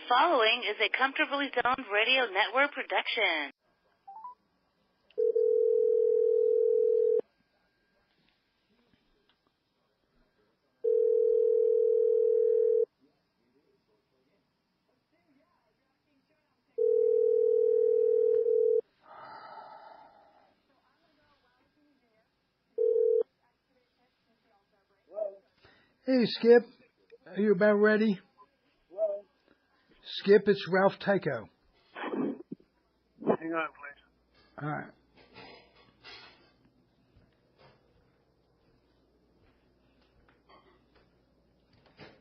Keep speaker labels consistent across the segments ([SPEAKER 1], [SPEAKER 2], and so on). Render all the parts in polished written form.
[SPEAKER 1] following is a Comfortably Zoned Radio Network production.
[SPEAKER 2] Hey, Skip. Are you about ready?
[SPEAKER 3] Hello?
[SPEAKER 2] Skip, it's Ralph Tyko.
[SPEAKER 3] Hang on, please.
[SPEAKER 2] All right.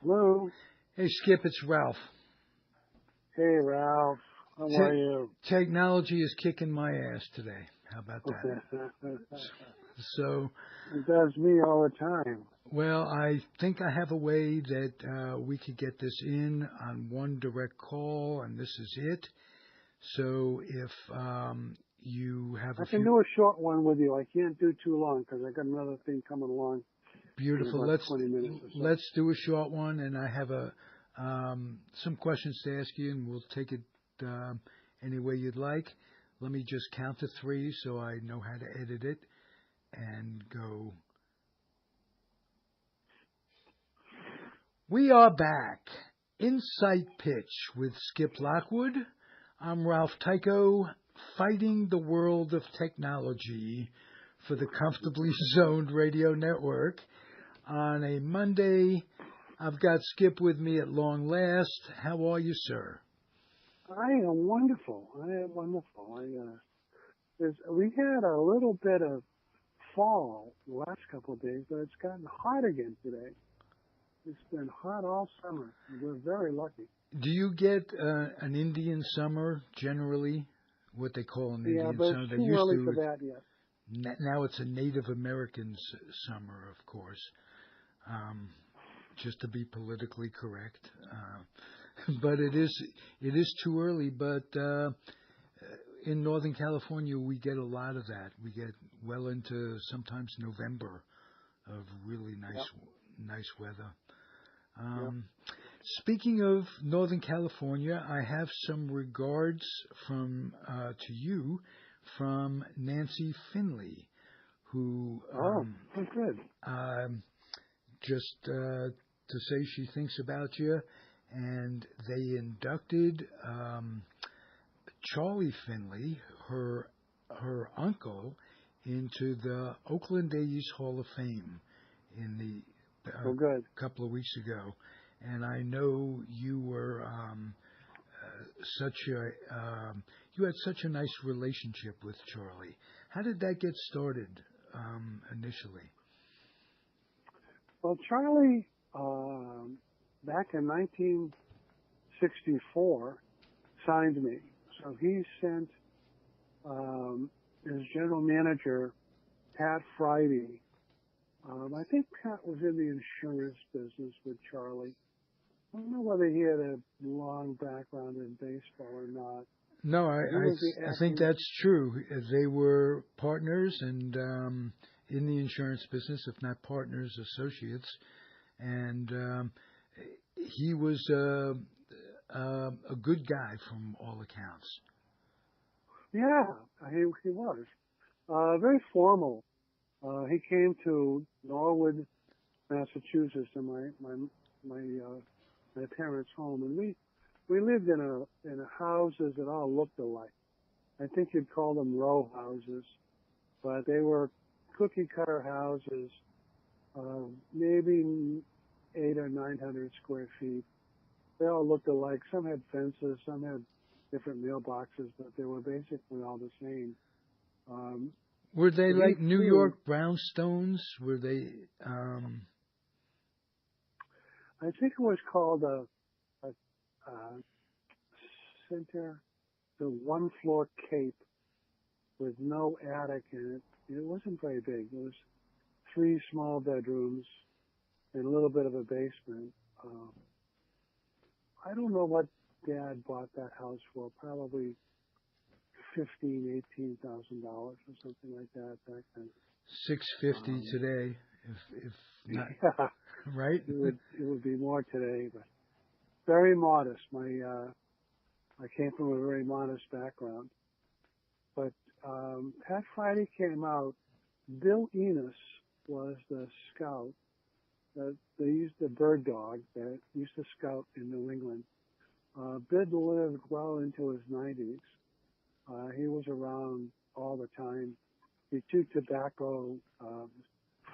[SPEAKER 3] Hello?
[SPEAKER 2] Hey, Skip, it's Ralph.
[SPEAKER 3] Hey, Ralph. How are you?
[SPEAKER 2] Technology is kicking my ass today. How about that? So,
[SPEAKER 3] it does me all the time.
[SPEAKER 2] Well, I think I have a way that we could get this in on one direct call, and this is it. So if you have
[SPEAKER 3] I can do a short one with you. I can't do too long because I got another thing coming along.
[SPEAKER 2] Beautiful.
[SPEAKER 3] Let's 20 minutes or so.
[SPEAKER 2] Let's do a short one, and I have some questions to ask you, and we'll take it any way you'd like. Let me just count to 3 so I know how to edit it and go. We are back. Insight Pitch with Skip Lockwood. I'm Ralph Tyko, fighting the world of technology for the Comfortably Zoned Radio Network. On a Monday, I've got Skip with me at long last. How are you, sir?
[SPEAKER 3] I am wonderful. We had a little bit of fall the last couple of days, but it's gotten hot again today. It's been hot all summer. We're very lucky.
[SPEAKER 2] Do you get an Indian summer generally? What they call an Indian summer?
[SPEAKER 3] Yeah, but it's too early for that yet.
[SPEAKER 2] Now it's a Native American summer, of course. Just to be politically correct, but it is too early. But in Northern California, we get a lot of that. We get well into sometimes November of really nice weather. Speaking of Northern California, I have some regards to you from Nancy Finley, who
[SPEAKER 3] good.
[SPEAKER 2] Just to say she thinks about you, and they inducted Charlie Finley, her uncle, into the Oakland A's Hall of Fame in the couple of weeks ago. And I know you were you had such a nice relationship with Charlie. How did that get started initially?
[SPEAKER 3] Well, Charlie, back in 1964, signed me. So he sent his general manager, Pat Friday. I think Pat was in the insurance business with Charlie. I don't know whether he had a long background in baseball or not.
[SPEAKER 2] No, I think that's true. They were partners and in the insurance business, if not partners, associates. And he was a good guy from all accounts.
[SPEAKER 3] Yeah, he was. Very formal. He came to Norwood, Massachusetts, to my parents' home, and we lived in houses that all looked alike. I think you'd call them row houses, but they were cookie cutter houses, maybe 800 or 900 square feet. They all looked alike. Some had fences, some had different mailboxes, but they were basically all the same.
[SPEAKER 2] Were they like New York brownstones? Were they?
[SPEAKER 3] I think it was called a center, the one floor cape with no attic in it. It wasn't very big. It was 3 small bedrooms and a little bit of a basement. I don't know what Dad bought that house for. Probably $18,000 or something like that back then.
[SPEAKER 2] $650 today, if not,
[SPEAKER 3] yeah,
[SPEAKER 2] right?
[SPEAKER 3] It would be more today, but very modest. I came from a very modest background. But Pat Friday came out. Bill Enos was the scout. They used the bird dog that used to scout in New England. Bid lived well into his 90s. He was around all the time. He chewed tobacco.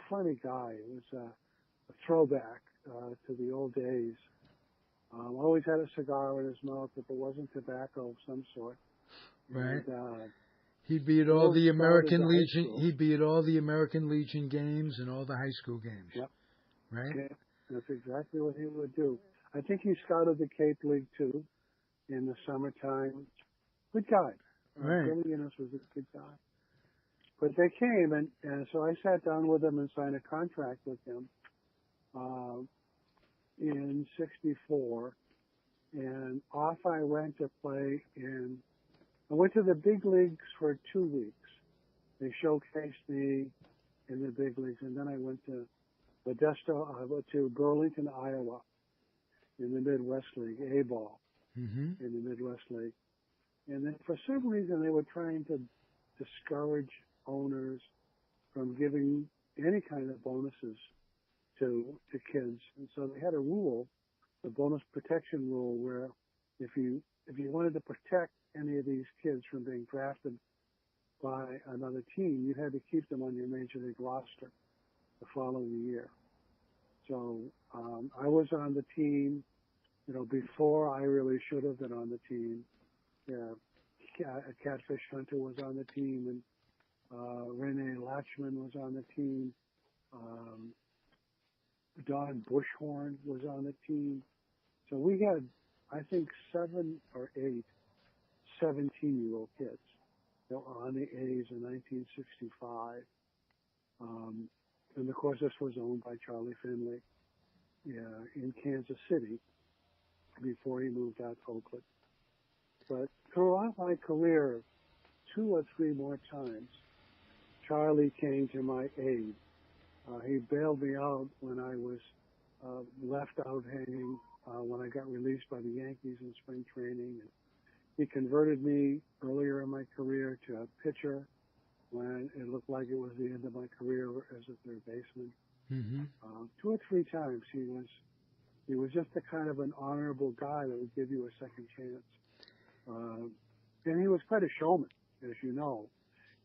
[SPEAKER 3] Funny guy. It was a throwback to the old days. Always had a cigar in his mouth if it wasn't tobacco of some sort.
[SPEAKER 2] Right.
[SPEAKER 3] And,
[SPEAKER 2] he'd be at all the American Legion.
[SPEAKER 3] School.
[SPEAKER 2] He'd be at all the American Legion games and all the high school games.
[SPEAKER 3] Yep.
[SPEAKER 2] Right.
[SPEAKER 3] Yeah, that's exactly what he would do. I think he scouted the Cape League too in the summertime. Good guy.
[SPEAKER 2] Right.
[SPEAKER 3] Billy Enos was a good guy. But they came, and so I sat down with him and signed a contract with him in '64, and off I went to play I went to the big leagues for 2 weeks. They showcased me in the big leagues, and then I went to Modesto. I went to Burlington, Iowa, in the Midwest League, A-ball, in the Midwest League. And then for some reason, they were trying to discourage owners from giving any kind of bonuses to kids. And so they had a rule, the bonus protection rule, where if you wanted to protect any of these kids from being drafted by another team, you had to keep them on your major league roster the following year. So I was on the team, before I really should have been on the team. A Catfish Hunter was on the team, and Renee Latchman was on the team. Don Bushhorn was on the team. So we had, I think, 7 or 8 17-year-old kids that were on the A's in 1965. And of course, this was owned by Charlie Finley in Kansas City before he moved out to Oakland. But throughout my career, 2 or 3 more times, Charlie came to my aid. He bailed me out when I was left out hanging, when I got released by the Yankees in spring training. And he converted me earlier in my career to a pitcher when it looked like it was the end of my career as a third baseman. 2 or 3 times he was just a kind of an honorable guy that would give you a second chance. And he was quite a showman, as you know.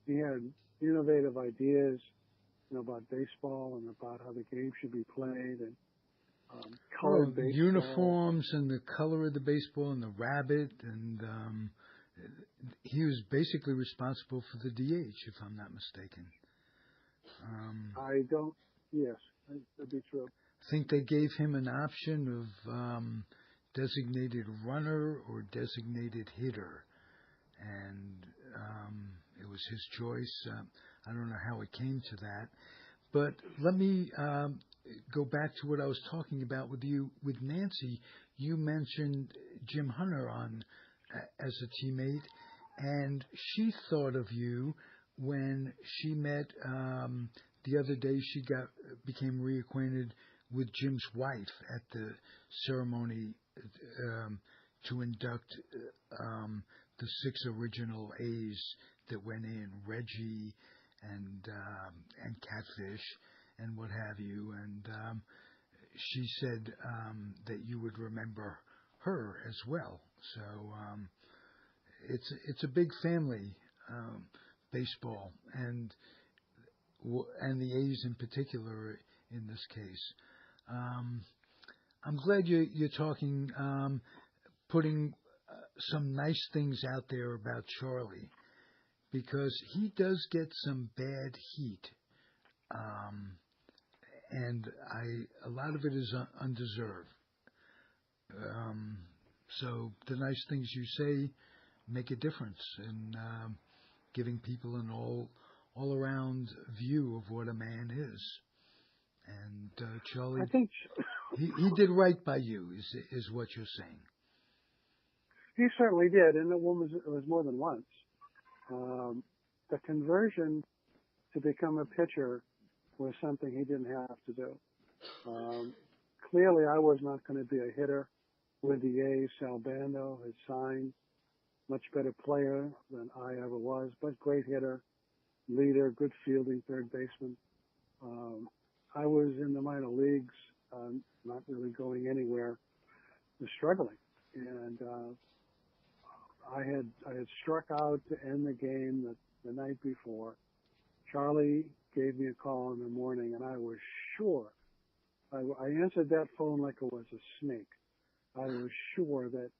[SPEAKER 3] He had innovative ideas, about baseball and about how the game should be played, and colored baseball.
[SPEAKER 2] Uniforms and the color of the baseball and the rabbit, and he was basically responsible for the DH, if I'm not mistaken.
[SPEAKER 3] Yes, that'd be true.
[SPEAKER 2] I think they gave him an option of designated runner or designated hitter, and it was his choice. I don't know how it came to that, but let me go back to what I was talking about with you, with Nancy. You mentioned Jim Hunter as a teammate, and she thought of you when she met the other day. She became reacquainted with Jim's wife at the ceremony to induct the 6 original A's that went in, Reggie and Catfish and what have you. And she said that you would remember her as well. So it's a big family, baseball, and the A's in particular in this case. I'm glad you're talking, putting some nice things out there about Charlie, because he does get some bad heat, and a lot of it is undeserved. So the nice things you say make a difference in giving people an all-around view of what a man is. And Charlie,
[SPEAKER 3] I think
[SPEAKER 2] he did right by you, is what you're saying.
[SPEAKER 3] he certainly did, and it was more than once. The conversion to become a pitcher was something he didn't have to do. Clearly, I was not going to be a hitter. with the A's. Sal Bando had signed, much better player than I ever was, but great hitter, leader, good fielding, third baseman. I was in the minor leagues, not really going anywhere, was struggling, and I had struck out to end the game the night before. Charlie gave me a call in the morning, and I was sure. I answered that phone like it was a snake. I was sure that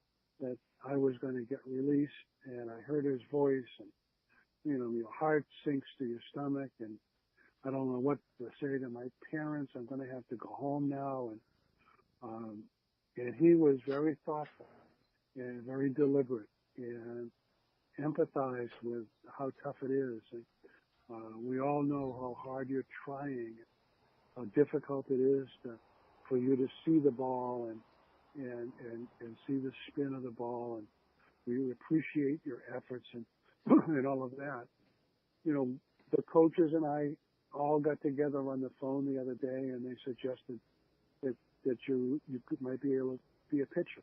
[SPEAKER 3] I was going to get released, and I heard his voice, and your heart sinks to your stomach, and I don't know what to say to my parents. I'm going to have to go home now, and he was very thoughtful and very deliberate and empathized with how tough it is. And we all know how hard you're trying, how difficult it is for you to see the ball and see the spin of the ball, and we appreciate your efforts and and all of that. The coaches and I all got together on the phone the other day, and they suggested that you might be able to be a pitcher.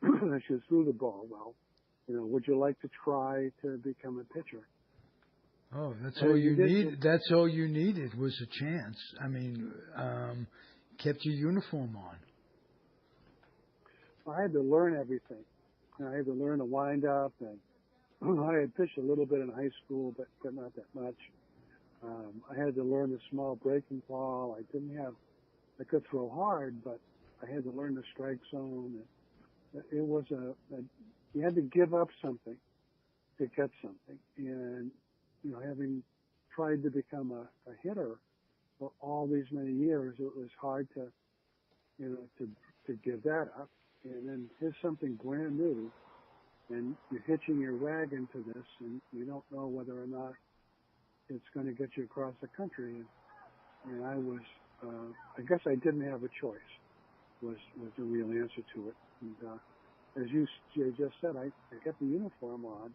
[SPEAKER 3] I should throw the ball well. Would you like to try to become a pitcher?
[SPEAKER 2] Oh, that's all you need. That's all you needed was a chance. I mean, kept your uniform on.
[SPEAKER 3] I had to learn everything. I had to learn to wind up, and I had pitched a little bit in high school, but not that much. I had to learn the small breaking ball. I could throw hard, but I had to learn the strike zone. It was you had to give up something to get something. And, having tried to become a hitter for all these many years, it was hard to give that up. And then here's something brand new, and you're hitching your wagon to this, and you don't know whether or not it's going to get you across the country. And I was, I guess I didn't have a choice, was the real answer to it. And as you just said, I got the uniform on,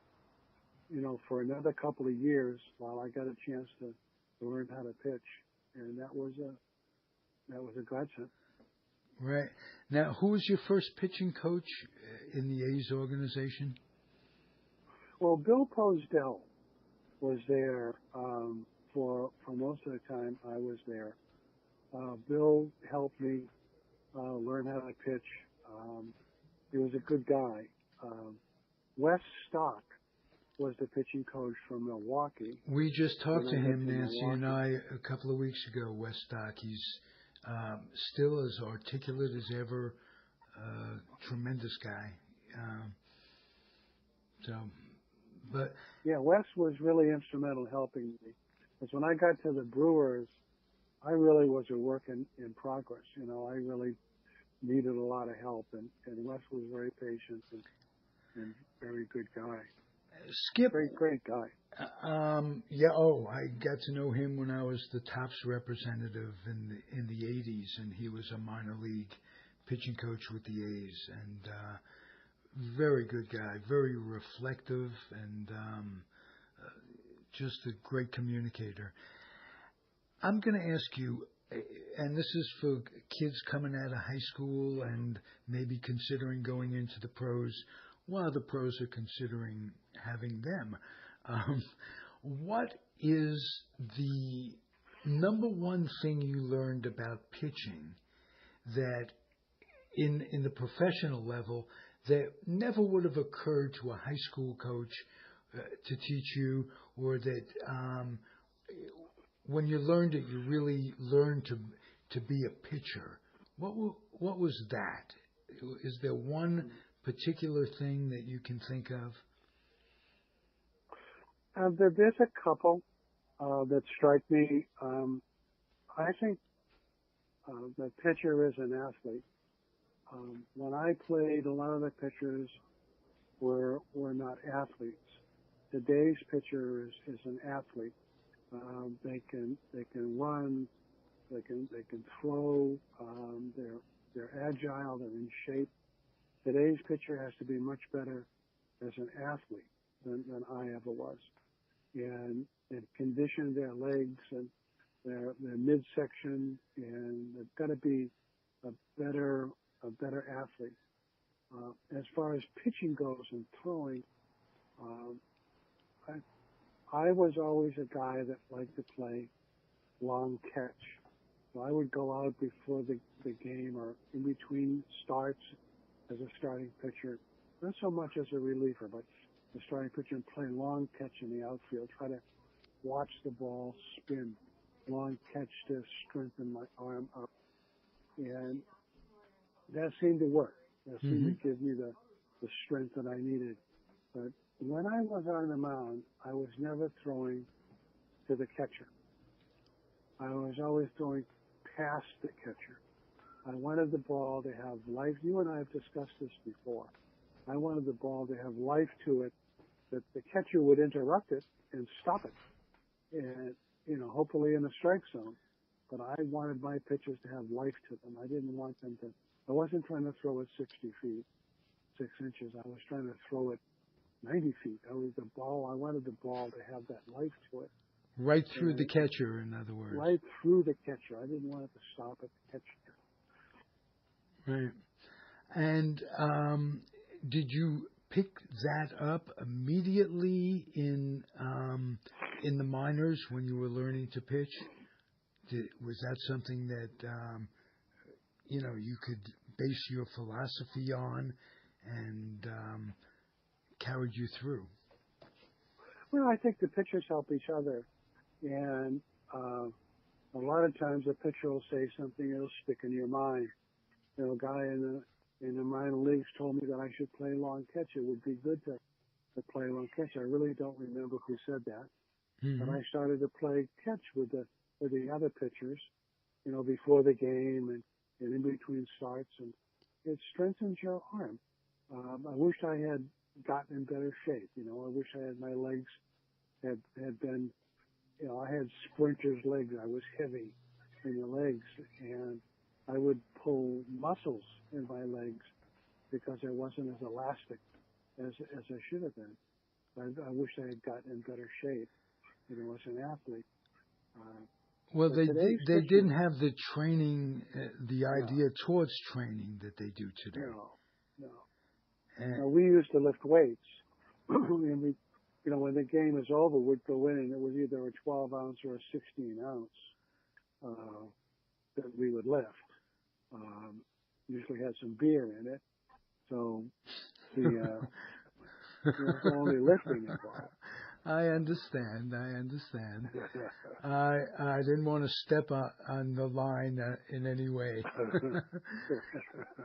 [SPEAKER 3] for another couple of years while I got a chance to learn how to pitch, and that was a godsend.
[SPEAKER 2] Right. Now, who was your first pitching coach in the A's organization?
[SPEAKER 3] Well, Bill Posdell was there for most of the time I was there. Bill helped me learn how to pitch. He was a good guy. Wes Stock was the pitching coach from Milwaukee.
[SPEAKER 2] We just talked to him, Nancy and I, a couple of weeks ago, Wes Stock. He's still as articulate as ever, tremendous guy.
[SPEAKER 3] Yeah, Wes was really instrumental in helping me. Because when I got to the Brewers, I really was a work in progress. I really needed a lot of help, and Wes was very patient and very good guy.
[SPEAKER 2] Skip,
[SPEAKER 3] great guy.
[SPEAKER 2] I got to know him when I was the Topps representative in the 80s, and he was a minor league pitching coach with the A's, and very good guy, very reflective, and just a great communicator. I'm going to ask you, and this is for kids coming out of high school and maybe considering going into the pros, while the pros are considering having them. What is the number one thing you learned about pitching that in the professional level that never would have occurred to a high school coach to teach you, or that when you learned it, you really learned to be a pitcher? What was that? Is there one particular thing that you can think of?
[SPEAKER 3] There's a couple that strike me. I think the pitcher is an athlete. When I played, a lot of the pitchers were not athletes. Today's pitcher is an athlete. They can run, they can throw. They're agile. They're in shape. Today's pitcher has to be much better as an athlete than I ever was, and condition their legs and their midsection, and they've got to be a better athlete. As far as pitching goes and throwing, I was always a guy that liked to play long catch. So I would go out before the game or in between starts as a starting pitcher, not so much as a reliever, but the starting pitcher, and play long catch in the outfield, try to watch the ball spin, long catch to strengthen my arm up. And that seemed to work. That seemed to give me the strength that I needed. But when I was on the mound, I was never throwing to the catcher. I was always throwing past the catcher. I wanted the ball to have life. You and I have discussed this before. I wanted the ball to have life to it, that the catcher would interrupt it and stop it. And, hopefully in the strike zone. But I wanted my pitches to have life to them. I didn't want them to, I wasn't trying to throw it 60 feet, 6 inches. I was trying to throw it 90 feet. I wanted the ball to have that life to it.
[SPEAKER 2] Right through the catcher, in other words.
[SPEAKER 3] Right through the catcher. I didn't want it to stop at the catcher.
[SPEAKER 2] Right. And did you pick that up immediately in the minors when you were learning to pitch? Was that something that you could base your philosophy on and carried you through?
[SPEAKER 3] Well, I think the pitchers help each other, and a lot of times a pitcher will say something that'll stick in your mind. A guy in the minor leagues told me that I should play long catch. It would be good to play long catch. I really don't remember who said that, but I started to play catch with the other pitchers, before the game and in between starts, and it strengthens your arm. I wish I had gotten in better shape. I wish I had my legs had been, I had sprinter's legs. I was heavy in the legs, and I would pull muscles in my legs because I wasn't as elastic as I should have been. I wish I had gotten in better shape, as an athlete.
[SPEAKER 2] Well, they didn't have the training, the idea towards training that they do today.
[SPEAKER 3] No. We used to lift weights, and we, when the game is over, we'd go in, and it was either a 12 ounce or a 16 ounce that we would lift. Usually had some beer in it, so there was only lifting involved.
[SPEAKER 2] I understand. I didn't want to step on the line in any way.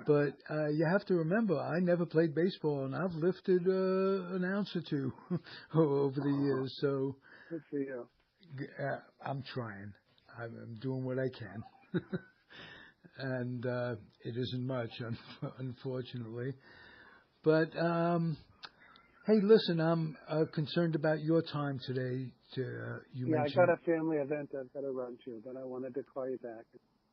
[SPEAKER 2] But you have to remember, I never played baseball, and I've lifted an ounce or two over the years. So
[SPEAKER 3] good for you.
[SPEAKER 2] I'm trying. I'm doing what I can. And it isn't much, unfortunately. But hey, listen, I'm concerned about your time today.
[SPEAKER 3] I got a family event I've got to run to, but I wanted to call you back.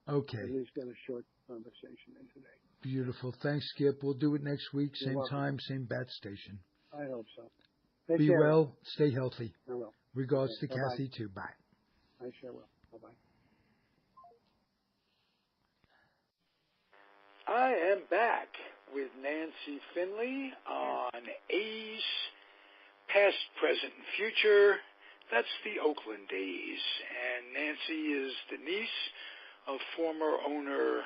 [SPEAKER 2] Okay.
[SPEAKER 3] At least get a short conversation in today.
[SPEAKER 2] Beautiful. Thanks, Skip. We'll do it next week,
[SPEAKER 3] You're
[SPEAKER 2] same
[SPEAKER 3] welcome.
[SPEAKER 2] time, same bat station.
[SPEAKER 3] I hope so. Take
[SPEAKER 2] Be
[SPEAKER 3] care.
[SPEAKER 2] well. Stay healthy.
[SPEAKER 3] I will.
[SPEAKER 2] Regards
[SPEAKER 3] Okay,
[SPEAKER 2] to Kathy, too. Bye.
[SPEAKER 3] I sure will. Bye-bye.
[SPEAKER 2] I am back with Nancy Finley on A's Past, Present, and Future. That's the Oakland A's. And Nancy is the niece of former owner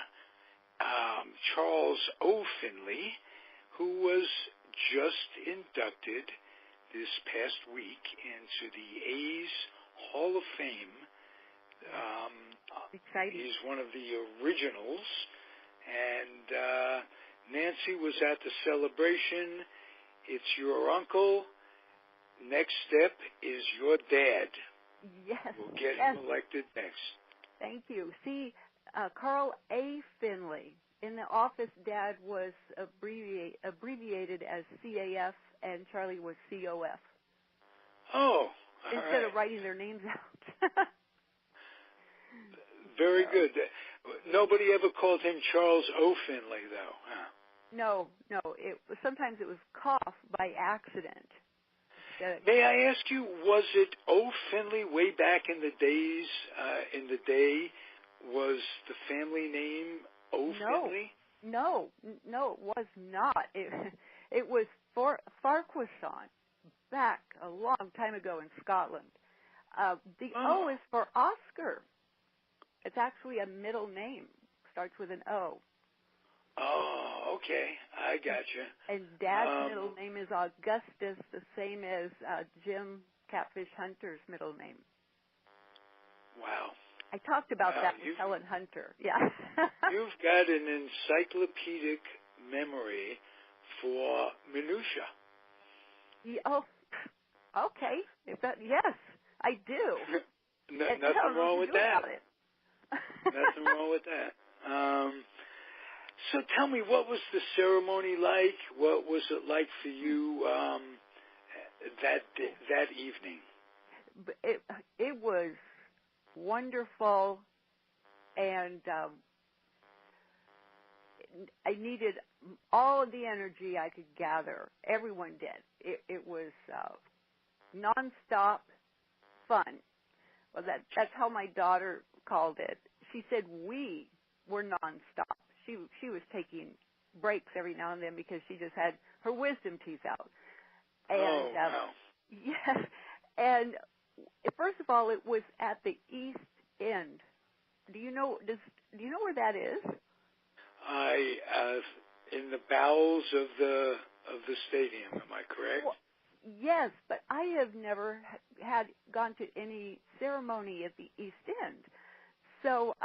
[SPEAKER 2] Charles O. Finley, who was just inducted this past week into the A's Hall of Fame.
[SPEAKER 4] Exciting.
[SPEAKER 2] He's one of the originals. And Nancy was at the celebration. It's your uncle. Next step is your dad.
[SPEAKER 4] Yes.
[SPEAKER 2] Will get elected next.
[SPEAKER 4] Thank you. See, Carl A. Finley. In the office, Dad was abbreviated as CAF, and Charlie was COF.
[SPEAKER 2] Oh,
[SPEAKER 4] Instead of writing their names out.
[SPEAKER 2] Very good. Nobody ever called him Charles O. Finley, though. Huh?
[SPEAKER 4] No. Sometimes it was cough by accident.
[SPEAKER 2] May I ask you, was it O. Finley way back in the days? In the day, was the family name O. Finley?
[SPEAKER 4] No, no, it was not. It was Farquharson back a long time ago in Scotland. The O is for Oscar. It's actually a middle name. Starts with an O.
[SPEAKER 2] Oh, okay. I gotcha.
[SPEAKER 4] And Dad's middle name is Augustus, the same as Jim Catfish Hunter's middle name.
[SPEAKER 2] Wow.
[SPEAKER 4] I talked about that with Helen Hunter. Yeah.
[SPEAKER 2] You've got an encyclopedic memory for minutia.
[SPEAKER 4] Yeah, oh, okay. Yes, I do.
[SPEAKER 2] Nothing wrong with that. Nothing wrong with that. So tell me, what was the ceremony like? What was it like for you that evening?
[SPEAKER 4] It was wonderful, and I needed all of the energy I could gather. Everyone did. It was nonstop fun. Well, that's how my daughter called it. She said we were nonstop. She was taking breaks every now and then because she just had her wisdom teeth out. And
[SPEAKER 2] wow.
[SPEAKER 4] yes, and first of all, it was at the East End. Do you know where that is?
[SPEAKER 2] In the bowels of the stadium. Am I correct?
[SPEAKER 4] Well, yes, but I have never had gone to any ceremony at the East End. So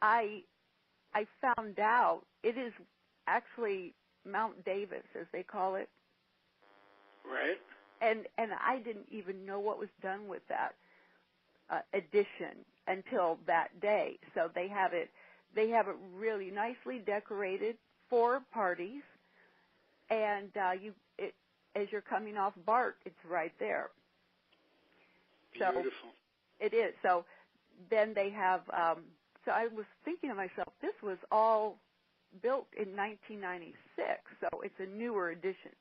[SPEAKER 4] I found out it is actually Mount Davis, as they call it.
[SPEAKER 2] Right.
[SPEAKER 4] And I didn't even know what was done with that addition until that day. So they have it really nicely decorated for parties, and as you're coming off BART, it's right there.
[SPEAKER 2] Beautiful.
[SPEAKER 4] So it is. So then they have. So I was thinking to myself, this was all built in 1996, so it's a newer edition.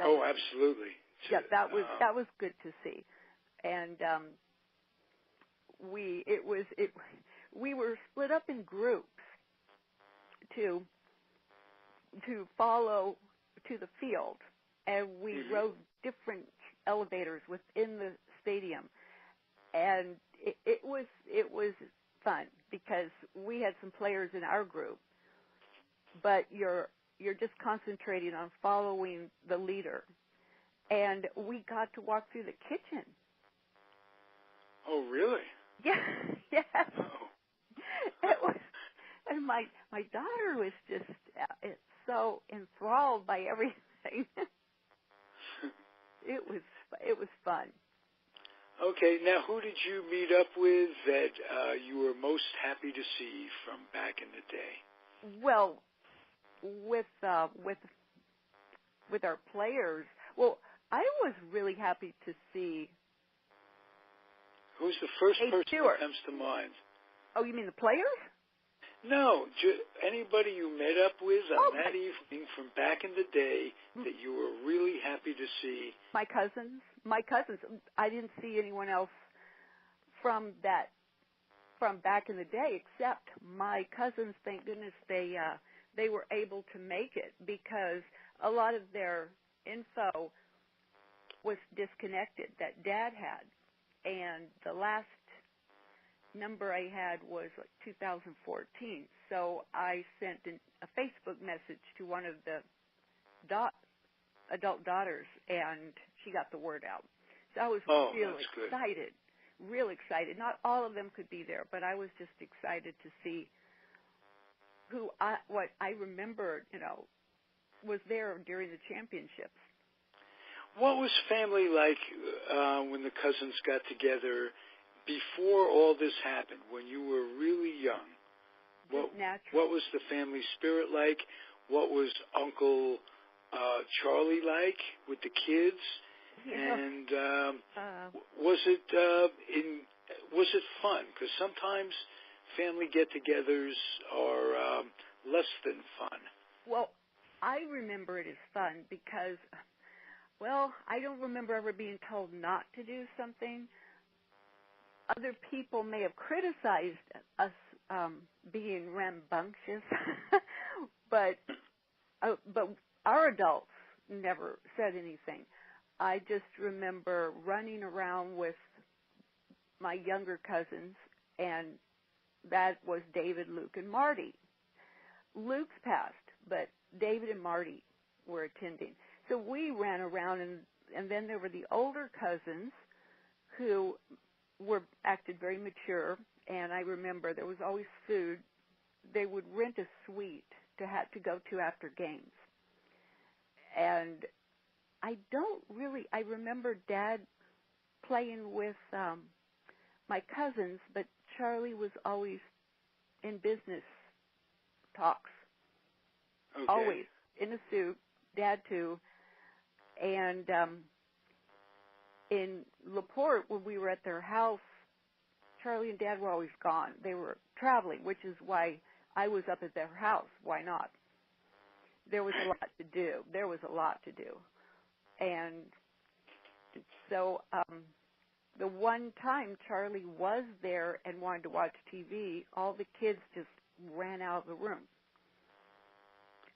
[SPEAKER 4] So,
[SPEAKER 2] absolutely.
[SPEAKER 4] Yeah, that was good to see, and we were split up in groups to follow to the field, and we rode different elevators within the stadium, and it was fun because we had some players in our group, but you're just concentrating on following the leader, and we got to walk through the kitchen.
[SPEAKER 2] Oh, really?
[SPEAKER 4] Yeah, yes.
[SPEAKER 2] Oh.
[SPEAKER 4] It was, and my daughter was just so enthralled by everything. It was fun.
[SPEAKER 2] Okay, now who did you meet up with that you were most happy to see from back in the day?
[SPEAKER 4] Well, with our players, well, I was really happy to see.
[SPEAKER 2] Who's the first person
[SPEAKER 4] Stewart.
[SPEAKER 2] that comes to mind?
[SPEAKER 4] Oh, you mean the players?
[SPEAKER 2] No, anybody you met up with on that evening from back in the day that you were really happy to see.
[SPEAKER 4] My cousins. I didn't see anyone else from back in the day except my cousins. Thank goodness they were able to make it because a lot of their info was disconnected that Dad had, and the last number I had was like 2014. So I sent a Facebook message to one of the adult daughters, and she got the word out. So I was real excited. Not all of them could be there, but I was just excited to see what I remembered, was there during the championships.
[SPEAKER 2] What was family like when the cousins got together before all this happened, when you were really young? What was the family spirit like? What was Uncle Charlie like with the kids?
[SPEAKER 4] Yeah.
[SPEAKER 2] And was it fun? Because sometimes family get-togethers are less than fun.
[SPEAKER 4] Well, I remember it as fun because, I don't remember ever being told not to do something. Other people may have criticized us being rambunctious, but our adults never said anything. I just remember running around with my younger cousins, and that was David, Luke, and Marty. Luke's passed, but David and Marty were attending. So we ran around, and then there were the older cousins who acted very mature, and I remember there was always food. They would rent a suite to go to after games. And I remember Dad playing with my cousins, but Charlie was always in business talks.
[SPEAKER 5] Okay.
[SPEAKER 4] Always in a suit, Dad too. And in LaPorte, when we were at their house, Charlie and Dad were always gone. They were traveling, which is why I was up at their house. Why not? There was a lot to do. And so the one time Charlie was there and wanted to watch TV, all the kids just ran out of the room.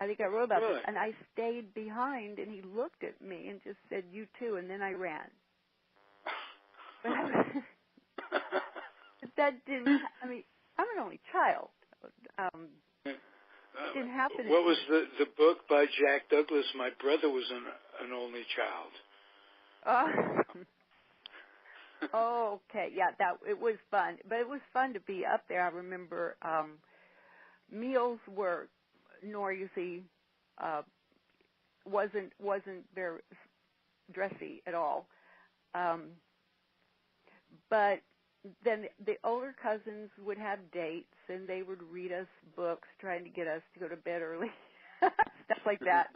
[SPEAKER 4] I think I wrote about this. And I stayed behind, and he looked at me and just said, "You too," and then I ran. But that didn't, I'm an only child. It didn't happen.
[SPEAKER 5] What was the book by Jack Douglas? My brother was an only child.
[SPEAKER 4] Okay, yeah, it was fun. But it was fun to be up there. I remember meals were noisy, wasn't very dressy at all. But then the older cousins would have dates, and they would read us books, trying to get us to go to bed early, stuff like that.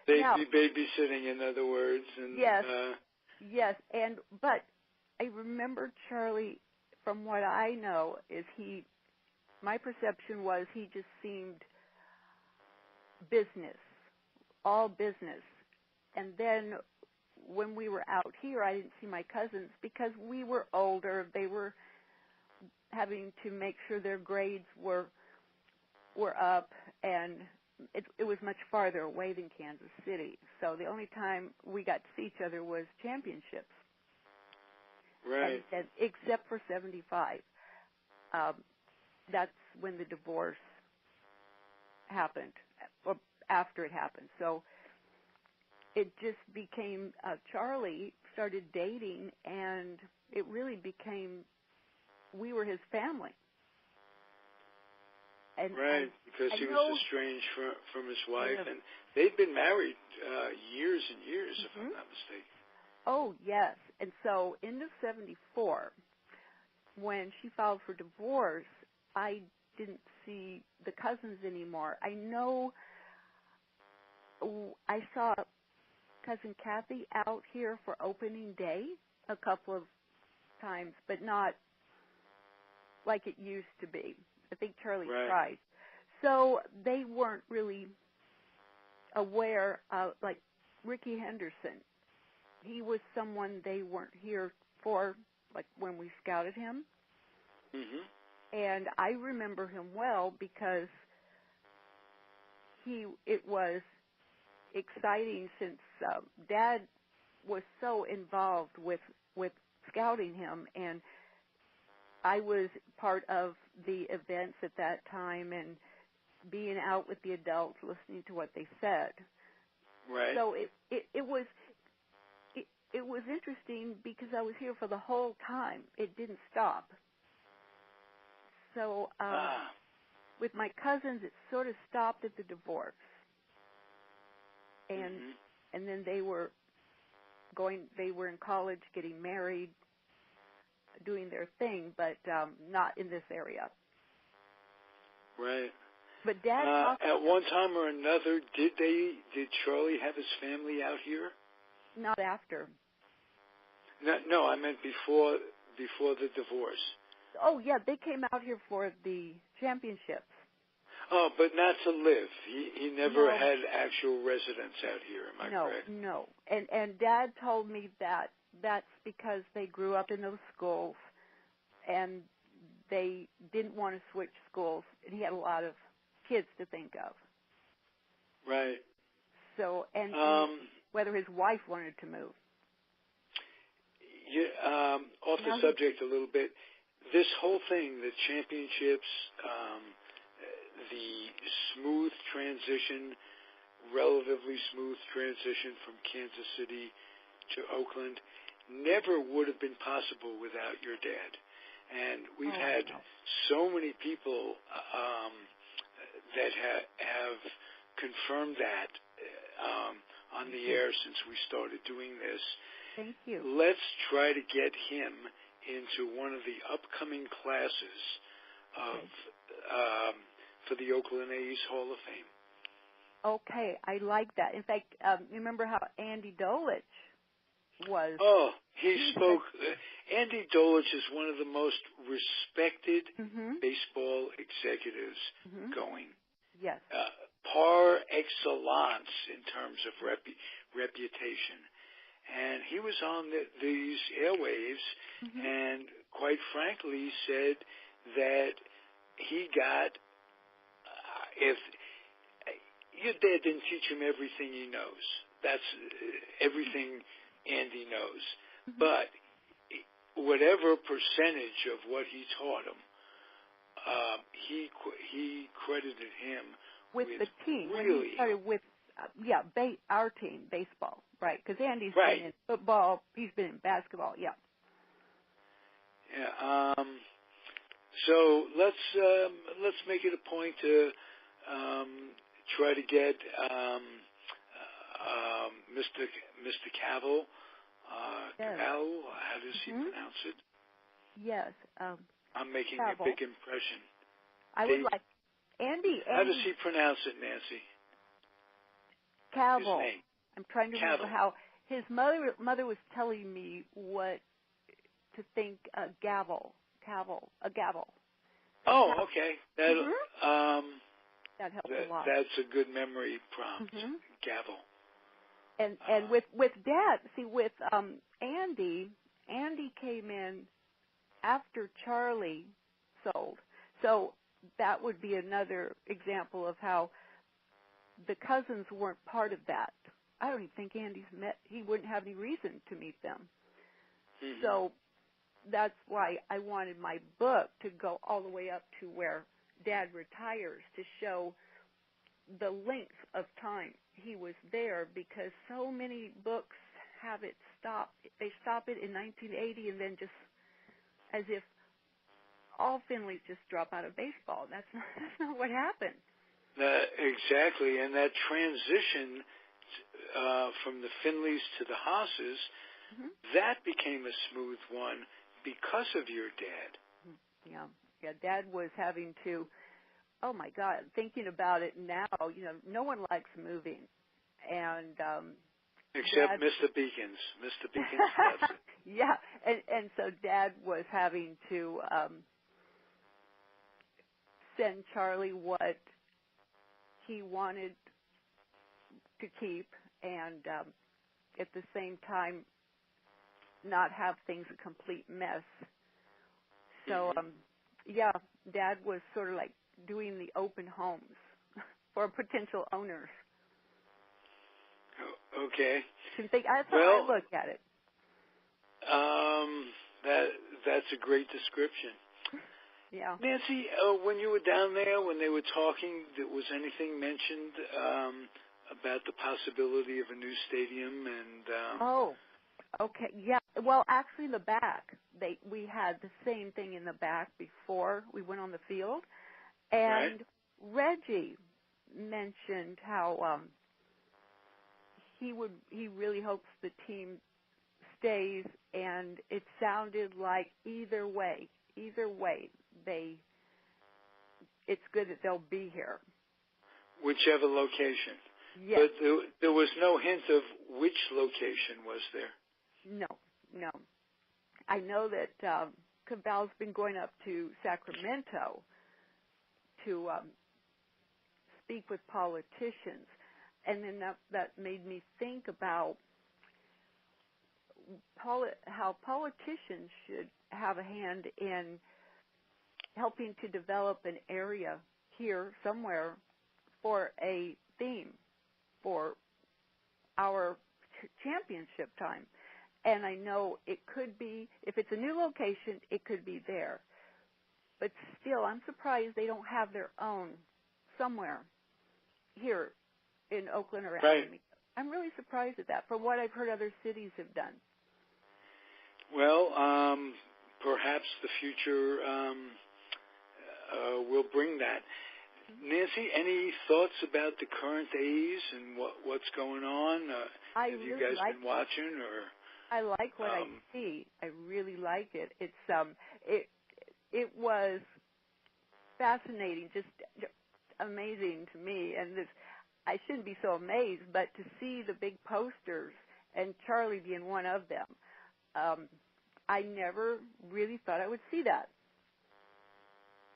[SPEAKER 5] They'd be babysitting, in other words. And,
[SPEAKER 4] yes. But I remember Charlie, from what I know, is my perception was he just seemed business, all business. And then when we were out here, I didn't see my cousins because we were older. They were having to make sure their grades were up, and it was much farther away than Kansas City. So the only time we got to see each other was championships.
[SPEAKER 5] Right.
[SPEAKER 4] And except for 75. That's when the divorce happened, or after it happened. So it just became, Charlie started dating, and it really became, we were his family. And
[SPEAKER 5] right, because he was estranged from his wife, and they'd been married years and years, if I'm not mistaken.
[SPEAKER 4] Oh, yes. And so into 74, when she filed for divorce, I didn't see the cousins anymore. I know I saw Cousin Kathy out here for opening day a couple of times, but not like it used to be. I think Charlie tried. So they weren't really aware of, like Ricky Henderson. He was someone they weren't here for, like when we scouted him.
[SPEAKER 5] Mm-hmm.
[SPEAKER 4] And I remember him well because it was exciting since Dad was so involved with scouting him, and I was part of the events at that time and being out with the adults, listening to what they said.
[SPEAKER 5] Right.
[SPEAKER 4] So it was interesting because I was here for the whole time. It didn't stop. So with my cousins, it sort of stopped at the divorce, and then they were in college, getting married, doing their thing, but not in this area.
[SPEAKER 5] Right.
[SPEAKER 4] But Dad
[SPEAKER 5] at one time or another, did Charlie have his family out here?
[SPEAKER 4] Not after.
[SPEAKER 5] No, I meant before the divorce.
[SPEAKER 4] Oh yeah, they came out here for the championships.
[SPEAKER 5] Oh, but not to live. He never had actual residence out here. Am I correct?
[SPEAKER 4] No. And Dad told me that that's because they grew up in those schools, and they didn't want to switch schools, and he had a lot of kids to think of.
[SPEAKER 5] Right.
[SPEAKER 4] So, and whether his wife wanted to move.
[SPEAKER 5] Off the subject a little bit, this whole thing, the championships, the smooth transition, relatively smooth transition from Kansas City to Oakland, never would have been possible without your dad. And we've had so many people that have confirmed that on the air since we started doing this.
[SPEAKER 4] Thank you.
[SPEAKER 5] Let's try to get him into one of the upcoming classes of for the Oakland A's Hall of Fame.
[SPEAKER 4] Okay, I like that. In fact, remember how Andy Dolich was?
[SPEAKER 5] Oh, he spoke. Andy Dolich is one of the most respected baseball executives going.
[SPEAKER 4] Yes.
[SPEAKER 5] Par excellence in terms of reputation. And he was on these airwaves and quite frankly said that he got, if your dad didn't teach him everything he knows, that's everything Andy knows, but whatever percentage of what he taught him, he credited him
[SPEAKER 4] with the team.
[SPEAKER 5] Really,
[SPEAKER 4] he started with our team, baseball, right? Because Andy's
[SPEAKER 5] right.
[SPEAKER 4] been in football, he's been in basketball,
[SPEAKER 5] Yeah. So let's make it a point to try to get Mr. Cavill. Cavill, how does he pronounce it?
[SPEAKER 4] Yes.
[SPEAKER 5] I'm making
[SPEAKER 4] Cavill.
[SPEAKER 5] a big impression.
[SPEAKER 4] I would like Andy.
[SPEAKER 5] How does he pronounce it, Nancy?
[SPEAKER 4] Cavill.
[SPEAKER 5] His name.
[SPEAKER 4] I'm trying to remember how his mother was telling me what to think. A gavel.
[SPEAKER 5] Oh, okay. That
[SPEAKER 4] helps a lot.
[SPEAKER 5] That's a good memory prompt. Gavel.
[SPEAKER 4] And with Dad, see, with Andy came in after Charlie sold, so that would be another example of how the cousins weren't part of that. I don't even think he wouldn't have any reason to meet them. So that's why I wanted my book to go all the way up to where Dad retires, to show the length of time he was there, because so many books have it stopped. They stop it in 1980 and then just as if all Finleys just drop out of baseball. That's not what happened.
[SPEAKER 5] Exactly, and that transition from the Finleys to the Haas's, that became a smooth one because of your dad.
[SPEAKER 4] Yeah, Dad was having to, oh my God, thinking about it now, no one likes moving. And
[SPEAKER 5] except Mr. Beacons. Mr. Beacons loves it.
[SPEAKER 4] Yeah, and so Dad was having to send Charlie what he wanted to keep, and at the same time not have things a complete mess. So, Dad was sort of like doing the open homes for potential owners.
[SPEAKER 5] Okay.
[SPEAKER 4] That's how I look at it.
[SPEAKER 5] That's a great description.
[SPEAKER 4] Yeah.
[SPEAKER 5] Nancy, when you were down there, when they were talking, was anything mentioned about the possibility of a new stadium? And
[SPEAKER 4] okay. Yeah. Well, actually, in the back, we had the same thing in the back before we went on the field, and Reggie mentioned how he really hopes the team stays, and it sounded like either way, it's good that they'll be here.
[SPEAKER 5] Whichever location.
[SPEAKER 4] Yes.
[SPEAKER 5] But there was no hint of which location was there.
[SPEAKER 4] No. I know that Caval's been going up to Sacramento to speak with politicians, and then that made me think about how politicians should have a hand in helping to develop an area here somewhere for a theme for our championship time. And I know it could be, if it's a new location, it could be there. But still, I'm surprised they don't have their own somewhere here in Oakland or Alameda. I'm really surprised at that, from what I've heard other cities have done.
[SPEAKER 5] Well, perhaps the future will bring that. Nancy, any thoughts about the current A's and what's going on? Have you guys been watching? Or
[SPEAKER 4] I like what I see. I really like it. It's it was fascinating, just amazing to me. And I shouldn't be so amazed, but to see the big posters and Charlie being one of them, I never really thought I would see that.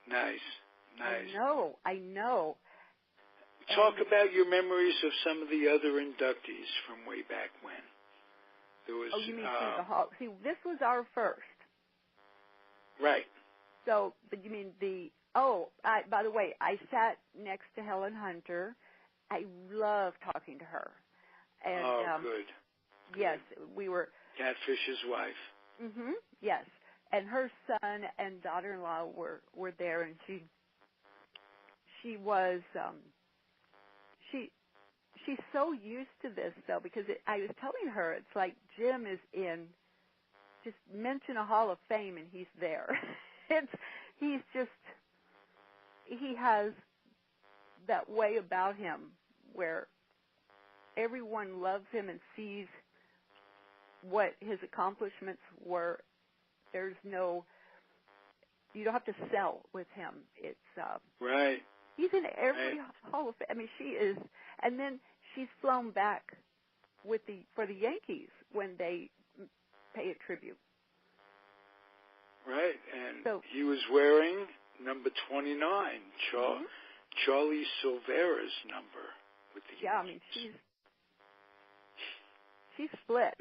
[SPEAKER 5] Nice.
[SPEAKER 4] I know.
[SPEAKER 5] Talk about your memories of some of the other inductees from way back when. There was,
[SPEAKER 4] you mean through the hall? See, this was our first.
[SPEAKER 5] Right.
[SPEAKER 4] So, but you mean by the way, I sat next to Helen Hunter. I love talking to her. And,
[SPEAKER 5] good.
[SPEAKER 4] Yes, we were.
[SPEAKER 5] Catfish's wife.
[SPEAKER 4] Mm-hmm. Yes, and her son and daughter-in-law were there, and she was she's so used to this though, because I was telling her it's like Jim is in, just mention a Hall of Fame and he's there. He has that way about him where everyone loves him and sees what his accomplishments were. You don't have to sell with him. It's
[SPEAKER 5] right.
[SPEAKER 4] He's in every Hall of Fame. I mean, she is, and then she's flown back for the Yankees when they pay a tribute.
[SPEAKER 5] Right, and he was wearing number 29, Charlie Silvera's number with the Yankees.
[SPEAKER 4] Yeah, I mean, she's split.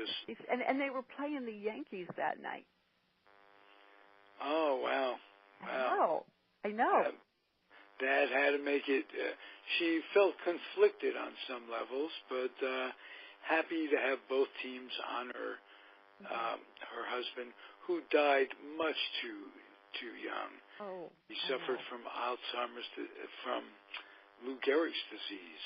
[SPEAKER 4] And they were playing the Yankees that night.
[SPEAKER 5] Oh, wow.
[SPEAKER 4] I know.
[SPEAKER 5] Dad had to make it. She felt conflicted on some levels, but happy to have both teams honor her husband, who died much too young.
[SPEAKER 4] Oh,
[SPEAKER 5] he suffered from Alzheimer's, from Lou Gehrig's disease.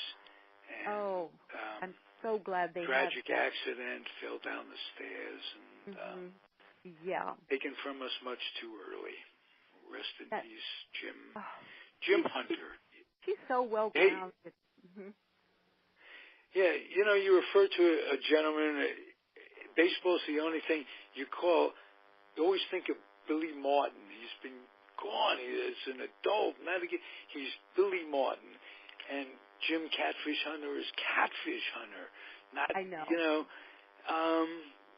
[SPEAKER 5] And,
[SPEAKER 4] I'm so glad they
[SPEAKER 5] tragic
[SPEAKER 4] had that.
[SPEAKER 5] accident, fell down the stairs, and taken from us much too early. Rest in peace, Jim Hunter.
[SPEAKER 4] She's so well grounded.
[SPEAKER 5] Hey, yeah, you refer to a gentleman. Baseball's the only thing you call. You always think of Billy Martin. He's been gone. He is an adult. He's Billy Martin, and Jim Catfish Hunter is Catfish Hunter.
[SPEAKER 4] I know.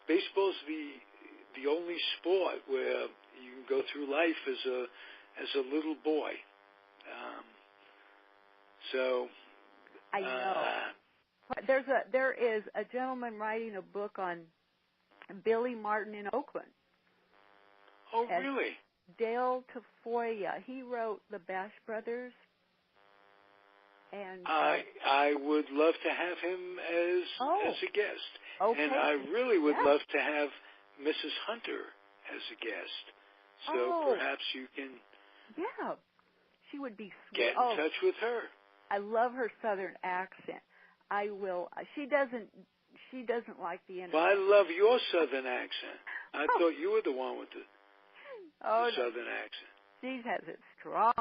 [SPEAKER 5] Baseball's the only sport where you can go through life as a little boy.
[SPEAKER 4] I know. There is a gentleman writing a book on Billy Martin in Oakland.
[SPEAKER 5] Oh, really?
[SPEAKER 4] Dale Tafoya. He wrote The Bash Brothers. And
[SPEAKER 5] I would love to have him as a guest.
[SPEAKER 4] Okay.
[SPEAKER 5] And I really would love to have Mrs. Hunter as a guest. So perhaps you can
[SPEAKER 4] she would be sweet.
[SPEAKER 5] Get in touch with her.
[SPEAKER 4] I love her Southern accent. I will. She doesn't like the internet.
[SPEAKER 5] Well, I love your Southern accent. I thought you were the one with the Southern accent.
[SPEAKER 4] She has it strong.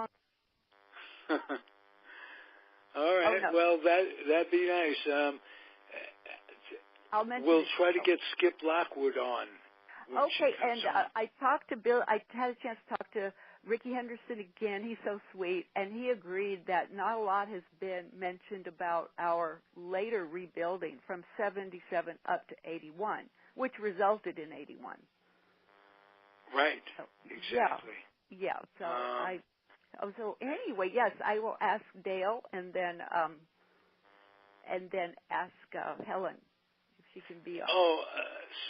[SPEAKER 5] All right.
[SPEAKER 4] No.
[SPEAKER 5] Well, that'd be nice.
[SPEAKER 4] I'll mention.
[SPEAKER 5] We'll try to get Skip Lockwood on.
[SPEAKER 4] Okay, and I talked to Bill. I had a chance to talk to Ricky Henderson again. He's so sweet, and he agreed that not a lot has been mentioned about our later rebuilding from 77 up to 81, which resulted in 81.
[SPEAKER 5] Right. So, exactly.
[SPEAKER 4] Yeah. So so anyway, yes, I will ask Dale, and then ask Helen if she can be on.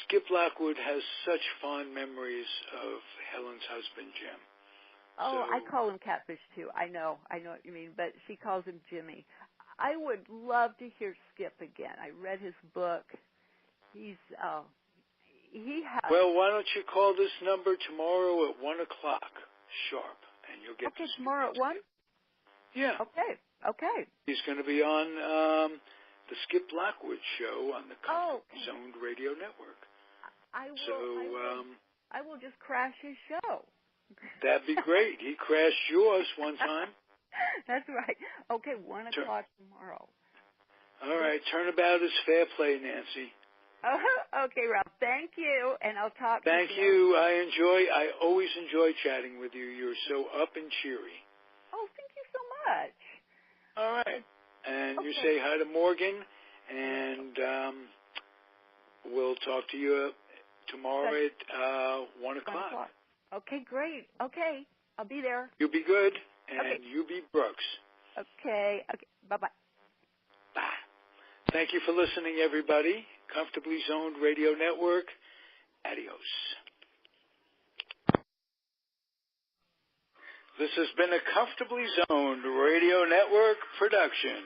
[SPEAKER 5] Skip Lockwood has such fond memories of Helen's husband, Jim.
[SPEAKER 4] Oh,
[SPEAKER 5] So,
[SPEAKER 4] I call him Catfish too. I know what you mean, but she calls him Jimmy. I would love to hear Skip again. I read his book. He has.
[SPEAKER 5] well, why don't you call this number tomorrow at 1 o'clock sharp, and you'll get.
[SPEAKER 4] Okay, tomorrow at 1.
[SPEAKER 5] Yeah.
[SPEAKER 4] Okay.
[SPEAKER 5] He's going to be on the Skip Lockwood show on the Comfortably Zoned Radio Network.
[SPEAKER 4] I will just crash his show.
[SPEAKER 5] That'd be great. He crashed yours one time.
[SPEAKER 4] That's right. Okay, 1 o'clock tomorrow.
[SPEAKER 5] All right. Turnabout is fair play, Nancy.
[SPEAKER 4] Okay, Ralph. Thank you, and I'll talk to you.
[SPEAKER 5] Thank you. I always enjoy chatting with you. You're so up and cheery.
[SPEAKER 4] Oh, thank you so much.
[SPEAKER 5] All right. And you say hi to Morgan, and we'll talk to you tomorrow at 1 o'clock.
[SPEAKER 4] Okay, great. Okay, I'll be there.
[SPEAKER 5] You be good, and you be Brooks.
[SPEAKER 4] Okay. Bye-bye.
[SPEAKER 5] Bye. Thank you for listening, everybody. Comfortably Zoned Radio Network. Adios. This has been a Comfortably Zoned Radio Network production.